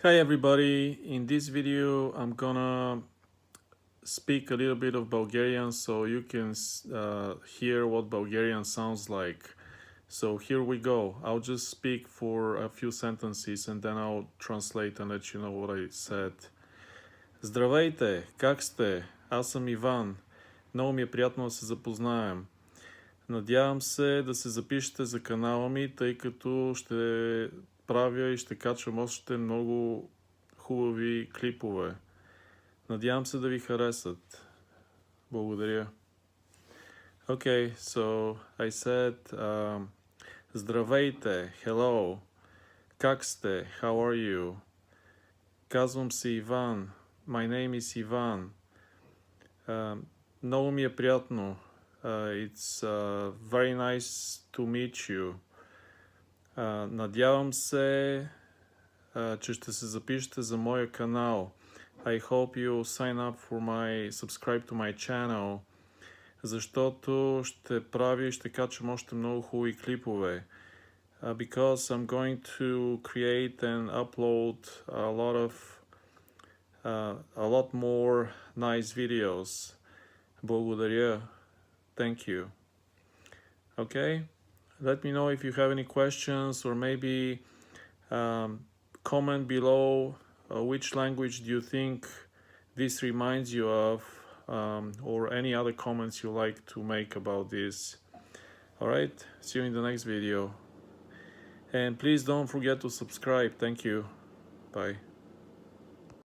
Hi everybody, in this video I'm gonna speak a little bit of Bulgarian so you can hear what Bulgarian sounds like. So here we go. I'll just speak for a few sentences and then I'll translate and let you know what I said. Здравейте, как сте? Аз съм Иван. Много ми е приятно да се запознаем. Надявам се да се запишете за канала ми, тъй като ще правя и ще качвам още много хубави клипове. Надявам се да ви харесат. Благодаря. Okay, so I said, здравейте, hello. Как сте? How are you? Казвам се Иван. My name is Ivan. Много ми е приятно. It's very nice to meet you. Надявам се, че ще се запишете за моя канал. I hope you sign up for subscribe to my channel, защото ще правя и ще качвам още много хубави клипове. Because I'm going to create and upload a lot more nice videos. Благодаря. Thank you. Okay? Let me know if you have any questions or maybe comment below which language do you think this reminds you of, or any other comments you like to make about this. Alright, see you in the next video. And please don't forget to subscribe. Thank you. Bye.